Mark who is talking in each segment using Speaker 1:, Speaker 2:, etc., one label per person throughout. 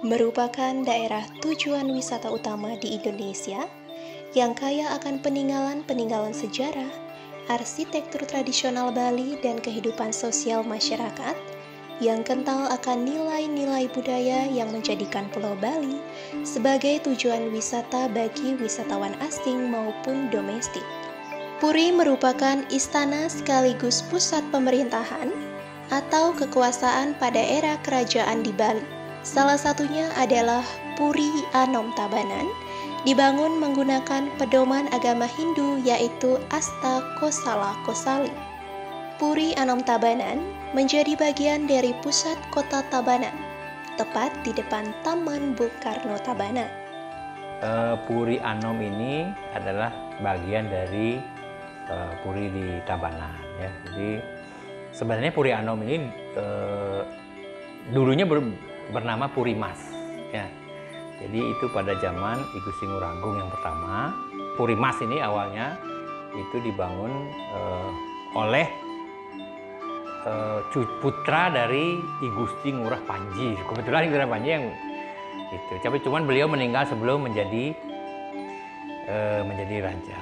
Speaker 1: merupakan daerah tujuan wisata utama di Indonesia yang kaya akan peninggalan-peninggalan sejarah, arsitektur tradisional Bali, dan kehidupan sosial masyarakat yang kental akan nilai-nilai budaya yang menjadikan Pulau Bali sebagai tujuan wisata bagi wisatawan asing maupun domestik. Puri merupakan istana sekaligus pusat pemerintahan atau kekuasaan pada era kerajaan di Bali. Salah satunya adalah Puri Anom Tabanan, dibangun menggunakan pedoman agama Hindu yaitu Asta Kosala Kosali. Puri Anom Tabanan menjadi bagian dari pusat kota Tabanan, tepat di depan Taman Bung Karno Tabanan.
Speaker 2: Puri Anom ini adalah bagian dari Puri di Tabanan. Ya. Jadi sebenarnya Puri Anom ini dulunya bernama Puri Mas. Ya. Jadi itu pada zaman I Gusti Ngurah Agung yang pertama. Puri Mas ini awalnya itu dibangun oleh putra dari I Gusti Ngurah Panji. Kebetulan Ngurah Panji yang itu. Tapi cuman beliau meninggal sebelum menjadi raja.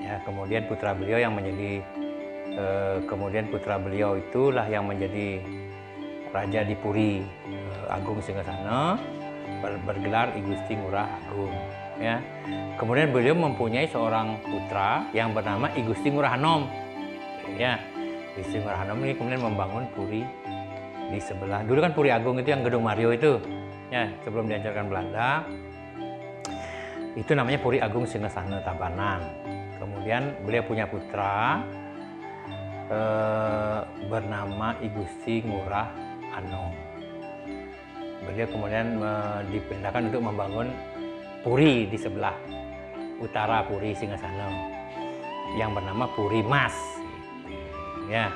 Speaker 2: Ya, kemudian putra beliau yang menjadi putra beliau itulah yang menjadi raja di Puri Agung Singgasana, bergelar I Gusti Ngurah Agung. Ya. Kemudian beliau mempunyai seorang putra yang bernama I Gusti Ngurah Anom. Ya. Gusti Ngurah Anom ini kemudian membangun puri di sebelah. Dulu kan Puri Agung itu yang Gedung Mario itu, ya, sebelum dihancurkan Belanda. Itu namanya Puri Agung Singgasana Tabanan. Kemudian beliau punya putra bernama I Gusti Ngurah Anom. Beliau kemudian diperintahkan untuk membangun puri di sebelah utara Puri Singgasana yang bernama Puri Mas. Ya,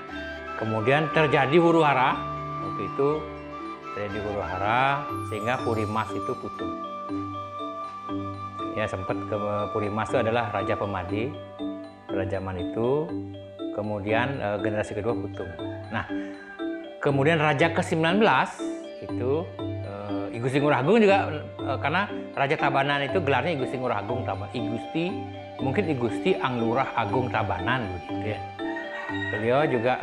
Speaker 2: kemudian terjadi huru-hara waktu itu, sehingga Puri Mas itu putus. Ya, sempat ke Puri Mas itu adalah Raja Pemadi pada zaman itu. Kemudian generasi kedua putus. Nah, kemudian Raja ke-19 itu I Gusti Ngurah Agung juga karena Raja Tabanan itu gelarnya I Gusti Ngurah Agung Tabanan. I Gusti Anglurah Agung Tabanan begitu ya. Beliau juga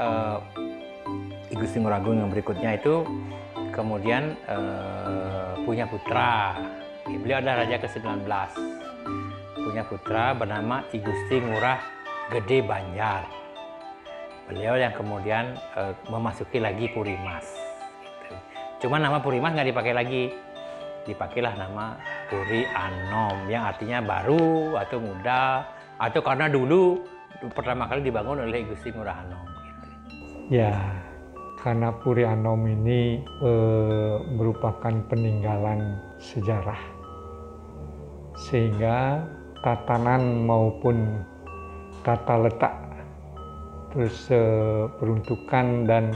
Speaker 2: I Gusti Ngurah Agung yang berikutnya itu kemudian punya putra. Beliau adalah Raja ke-19. Punya putra bernama I Gusti Ngurah Gede Banjar. Beliau yang kemudian memasuki lagi Puri Mas. Gitu. Cuma nama Puri Mas nggak dipakai lagi. Dipakailah nama Puri Anom yang artinya baru atau muda atau karena dulu pertama kali dibangun oleh I Gusti Ngurah Anom. Gitu.
Speaker 3: Ya, karena Puri Anom ini merupakan peninggalan sejarah, sehingga tatanan maupun tata letak, terus peruntukan dan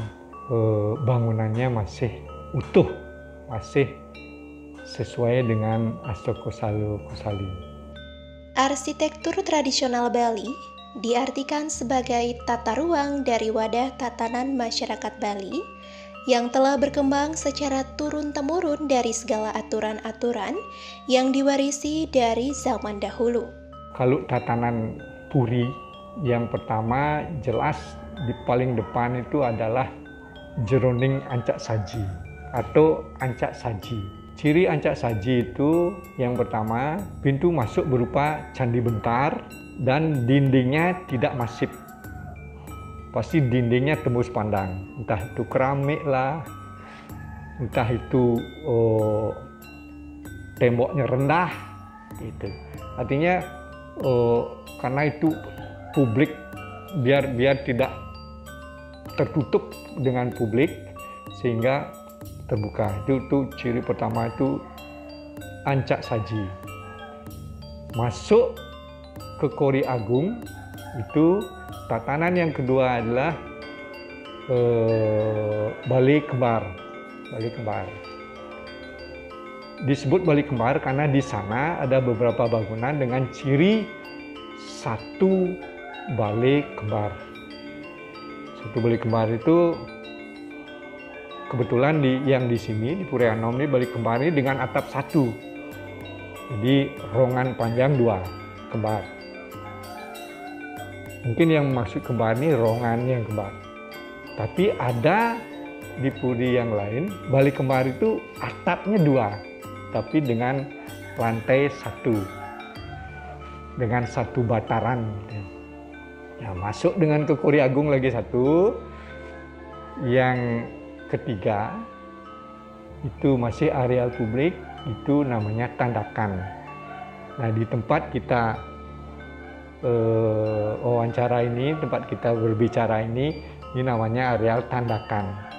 Speaker 3: bangunannya masih utuh, masih sesuai dengan Asta Kosala Kosali.
Speaker 1: Arsitektur tradisional Bali diartikan sebagai tata ruang dari wadah tatanan masyarakat Bali yang telah berkembang secara turun-temurun dari segala aturan-aturan yang diwarisi dari zaman dahulu.
Speaker 3: Kalau tatanan puri yang pertama jelas di paling depan itu adalah jeroning ancak saji atau ancak saji. Ciri ancak saji itu yang pertama, pintu masuk berupa candi bentar dan dindingnya tidak masif. Pasti dindingnya tembus pandang, entah itu keramik lah, entah itu temboknya rendah, gitu. Artinya karena itu publik, biar tidak tertutup dengan publik sehingga terbuka. Itu ciri pertama itu ancak saji. Masuk ke Kori Agung itu tatanan yang kedua adalah Bali Kembar. Bali Kembar. Disebut Bali Kembar karena di sana ada beberapa bangunan dengan ciri satu Bali Kembar. Satu Bali Kembar itu kebetulan yang di sini di Puri Anom ini Bali Kembar ini dengan atap satu. Jadi rongan panjang 2 kembar. Mungkin yang maksud kembar ini rongannya yang kembar. Tapi ada di puri yang lain Bali Kembar itu atapnya 2, tapi dengan lantai 1, dengan 1 bataran. Ya, masuk dengan ke Kori Agung lagi 1. Yang ketiga itu masih areal publik, itu namanya Tandakan. Nah, di tempat kita wawancara ini, tempat kita berbicara ini namanya areal Tandakan.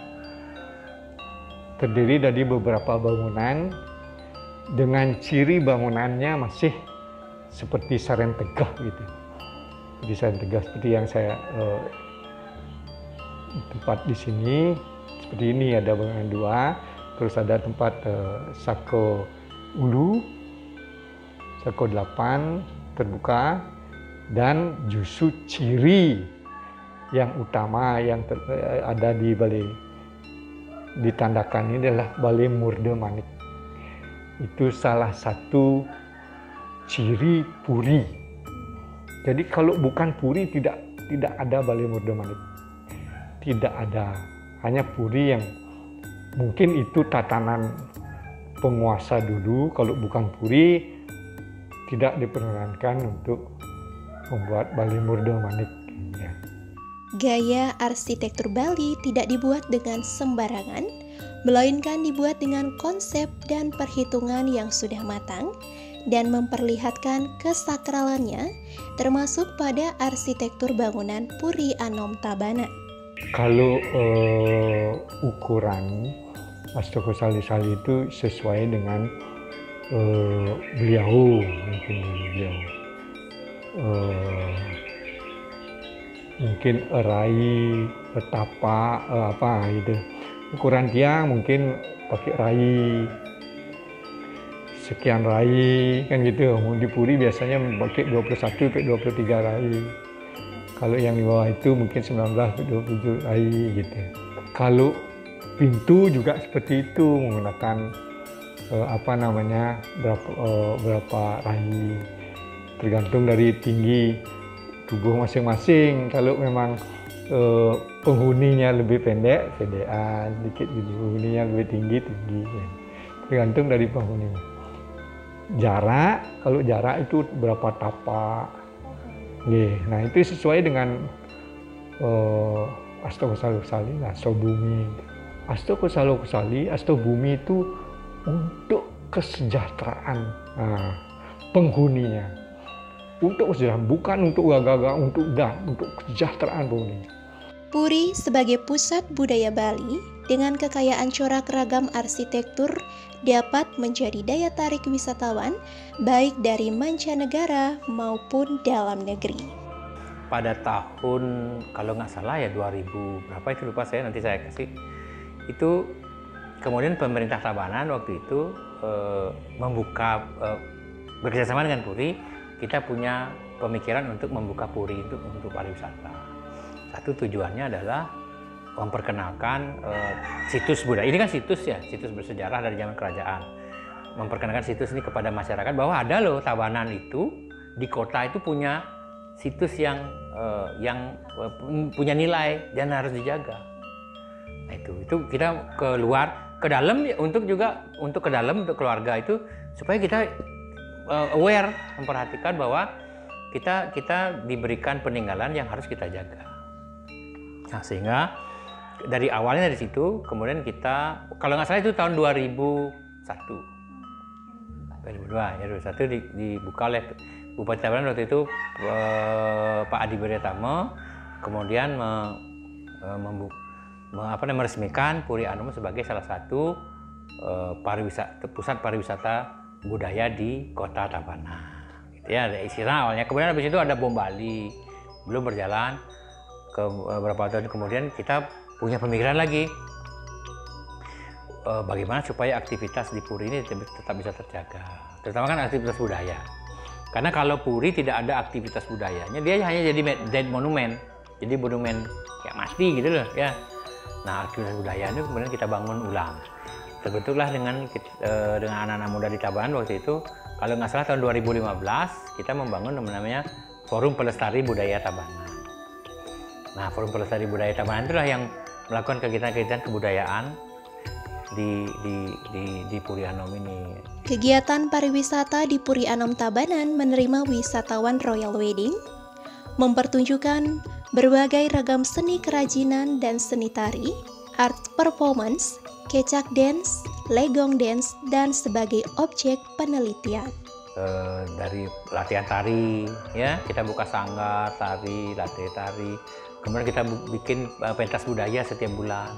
Speaker 3: Terdiri dari beberapa bangunan dengan ciri bangunannya masih seperti Saren Tegah gitu. Jadi Saren Tegah seperti yang saya tempat di sini seperti ini, ada bangunan 2, terus ada tempat Sako Ulu, Sako 8 terbuka, dan justru ciri yang utama yang ada di Balai di Tandakan ini adalah Balai Murde Manik. Itu salah satu ciri puri. Jadi kalau bukan puri tidak ada Balai Murde Manik. Tidak ada, hanya puri yang mungkin itu tatanan penguasa dulu. Kalau bukan puri tidak diperkenankan untuk membuat Balai Murde Manik. Ya.
Speaker 1: Gaya arsitektur Bali tidak dibuat dengan sembarangan, melainkan dibuat dengan konsep dan perhitungan yang sudah matang dan memperlihatkan kesakralannya, termasuk pada arsitektur bangunan Puri Anom Tabanan.
Speaker 3: Kalau ukuran Astoko Sali-Sali itu sesuai dengan beliau, mungkin beliau mungkin rai, petapa, apa gitu. Ukuran tiang mungkin pakai rai, sekian rai kan gitu. Di Puri biasanya pakai 21-23 rai. Kalau yang di bawah itu mungkin 19-27 rai gitu. Kalau pintu juga seperti itu, menggunakan berapa rai, tergantung dari tinggi tubuh masing-masing. Kalau memang penghuninya lebih pendek, pedean sedikit gitu. Penghuninya lebih tinggi ya. Tergantung dari penghuni. Jarak, kalau jarak itu berapa tapak. Nah, itu sesuai dengan Astoko Sali, Asto Bumi. Astoko Sali, Asto Bumi itu untuk kesejahteraan penghuninya. Untuk kesejahteraan, bukan untuk gagah-gagah, untuk kesejahteraan penghuni.
Speaker 1: Puri sebagai pusat budaya Bali dengan kekayaan corak ragam arsitektur dapat menjadi daya tarik wisatawan baik dari mancanegara maupun dalam negeri.
Speaker 2: Pada tahun kalau nggak salah ya 2000 berapa itu lupa saya, nanti saya kasih itu. Kemudian pemerintah Tabanan waktu itu membuka bekerjasama dengan Puri, kita punya pemikiran untuk membuka Puri itu untuk pariwisata. Satu tujuannya adalah memperkenalkan situs budaya. Ini kan situs ya, situs bersejarah dari zaman kerajaan. Memperkenalkan situs ini kepada masyarakat bahwa ada loh Tabanan itu di kota itu punya situs yang punya nilai dan harus dijaga. Nah, itu kita keluar ke dalam untuk ke dalam untuk keluarga itu supaya kita aware, memperhatikan bahwa kita diberikan peninggalan yang harus kita jaga. Nah, sehingga dari awalnya dari situ, kemudian kita, kalau nggak salah itu tahun 2001 ya, 2001 dibuka oleh Bupati Tabanan waktu itu Pak Adi Beryatama, kemudian meresmikan Puri Anom sebagai salah satu pusat pariwisata budaya di Kota Tabanan. Gitu ya, ada istilah awalnya. Kemudian habis itu ada Bom Bali, belum berjalan. Beberapa tahun kemudian kita punya pemikiran lagi bagaimana supaya aktivitas di Puri ini tetap bisa terjaga, terutama kan aktivitas budaya. Karena kalau Puri tidak ada aktivitas budayanya, dia hanya jadi dead monument, jadi monumen kayak mati gitu loh ya. Nah, aktivitas budaya itu kemudian kita bangun ulang. Terbentuklah dengan anak-anak muda di Tabanan waktu itu, kalau nggak salah tahun 2015 kita membangun namanya Forum Pelestari Budaya Tabanan. Nah, Forum Pelestari Budaya Tabanan itulah yang melakukan kegiatan-kegiatan kebudayaan di Puri Anom ini.
Speaker 1: Kegiatan pariwisata di Puri Anom Tabanan menerima wisatawan Royal Wedding, mempertunjukkan berbagai ragam seni kerajinan dan seni tari, art performance, kecak dance, legong dance, dan sebagai objek penelitian.
Speaker 2: Dari latihan tari, ya kita buka sanggar tari, latih tari. Kemudian kita bikin pentas budaya setiap bulan.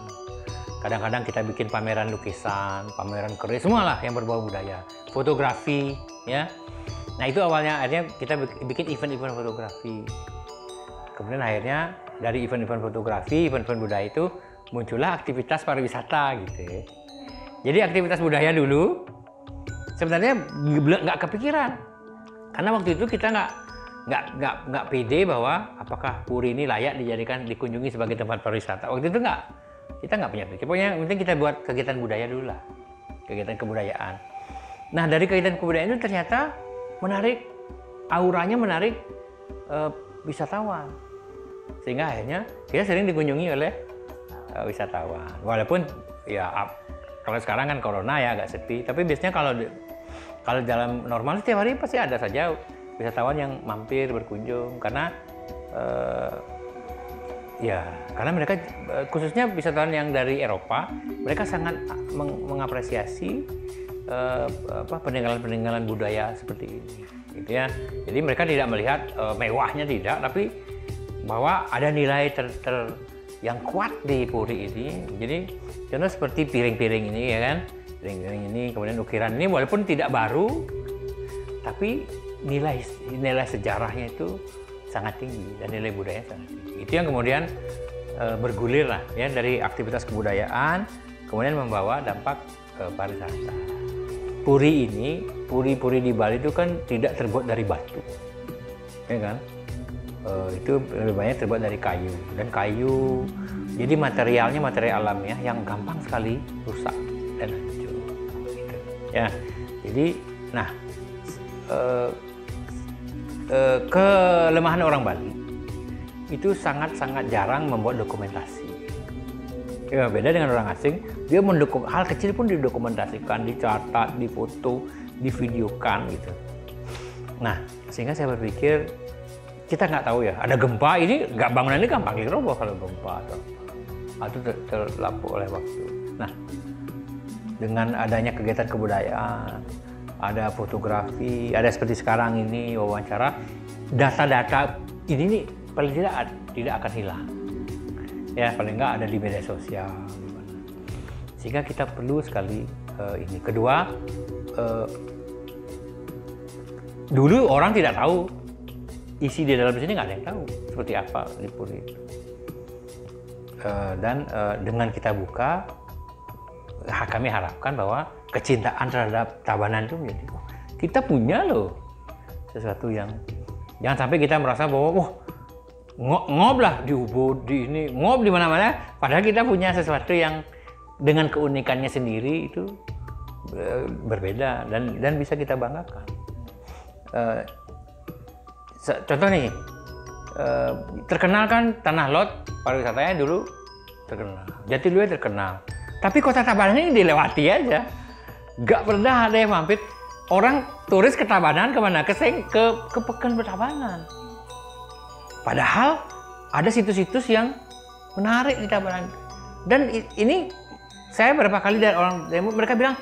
Speaker 2: Kadang-kadang kita bikin pameran lukisan, pameran keris, semualah yang berbau budaya. Fotografi, ya. Nah itu akhirnya kita bikin event-event fotografi. Kemudian akhirnya dari event-event fotografi, event-event budaya itu muncullah aktivitas pariwisata gitu. Jadi aktivitas budaya dulu sebenarnya nggak kepikiran, karena waktu itu kita nggak pede bahwa apakah Puri ini layak dikunjungi sebagai tempat pariwisata. Waktu itu kita nggak punya pikir. Pokoknya penting kita buat kegiatan budaya dulu lah, kegiatan kebudayaan. Nah dari kegiatan kebudayaan itu ternyata menarik, auranya menarik wisatawan, sehingga akhirnya kita sering dikunjungi oleh wisatawan. Walaupun ya kalau sekarang kan corona ya agak sepi, tapi biasanya kalau dalam normal setiap hari pasti ada saja wisatawan yang mampir berkunjung, karena karena mereka khususnya wisatawan yang dari Eropa, mereka sangat mengapresiasi peninggalan-peninggalan budaya seperti ini, gitu ya. Jadi mereka tidak melihat mewahnya tidak, tapi bahwa ada nilai yang kuat di Puri ini. Jadi contoh seperti piring-piring ini ya kan, piring-piring ini, kemudian ukiran ini walaupun tidak baru, tapi nilai sejarahnya itu sangat tinggi dan nilai budayanya sangat tinggi. Itu yang kemudian bergulir lah ya dari aktivitas kebudayaan, kemudian membawa dampak pariwisata. Puri ini, puri-puri di Bali itu kan tidak terbuat dari batu, ya kan? Itu lebih banyak terbuat dari kayu, dan kayu jadi materialnya material alamiah yang gampang sekali rusak dan hancur gitu. Ya, jadi kelemahan orang Bali itu sangat-sangat jarang membuat dokumentasi. Ya, beda dengan orang asing, dia hal kecil pun didokumentasikan, dicatat, difoto, divideokan gitu. Nah, sehingga saya berpikir kita nggak tahu ya, ada gempa ini, bangunan ini gampang diroboh kalau gempa atau terlapuk oleh waktu. Nah, dengan adanya kegiatan kebudayaan, ada fotografi, ada seperti sekarang ini wawancara, data-data ini nih paling tidak akan hilang. Ya, paling nggak ada di media sosial. Sehingga kita perlu sekali ini. Kedua, dulu orang tidak tahu isi di dalam sini, nggak ada yang tahu seperti apa di Puri itu. Dan dengan kita buka, kami harapkan bahwa kecintaan terhadap Tabanan itu menjadi kita punya loh sesuatu yang jangan sampai kita merasa bahwa ngob lah di Ubud, di ini ngob di mana-mana, padahal kita punya sesuatu yang dengan keunikannya sendiri itu berbeda dan bisa kita banggakan. Contoh nih, terkenal kan Tanah Lot pariwisatanya dulu terkenal, Jatiluwe terkenal, tapi kota Tabanan ini dilewati aja, nggak pernah ada yang mampir. Orang turis ke Tabanan kemana? Ke Pekan Tabanan. Padahal ada situs-situs yang menarik di Tabanan. Dan ini saya berapa kali dari orang demo, mereka bilang,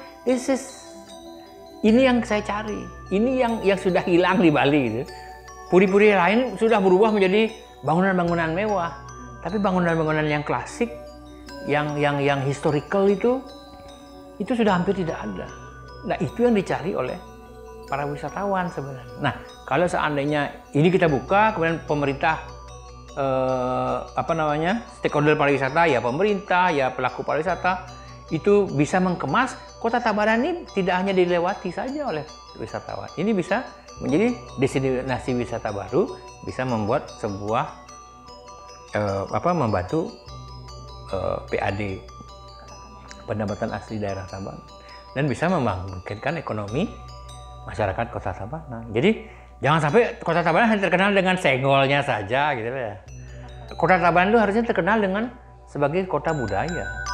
Speaker 2: ini yang saya cari, ini yang sudah hilang di Bali gitu. Puri-puri lain sudah berubah menjadi bangunan-bangunan mewah, tapi bangunan-bangunan yang klasik, yang historical itu sudah hampir tidak ada. Nah, itu yang dicari oleh para wisatawan sebenarnya. Nah, kalau seandainya ini kita buka, kemudian pemerintah stakeholder pariwisata, ya pemerintah, ya pelaku pariwisata itu bisa mengemas kota Tabanan ini tidak hanya dilewati saja oleh wisatawan. Ini bisa menjadi destinasi wisata baru, bisa membuat sebuah membantu PAD, pendapatan asli daerah Tabanan, dan bisa membangkitkan ekonomi masyarakat Kota Tabanan. Jadi jangan sampai Kota Tabanan hanya terkenal dengan senggolnya saja gitu ya. Kota Tabanan itu harusnya terkenal dengan sebagai kota budaya.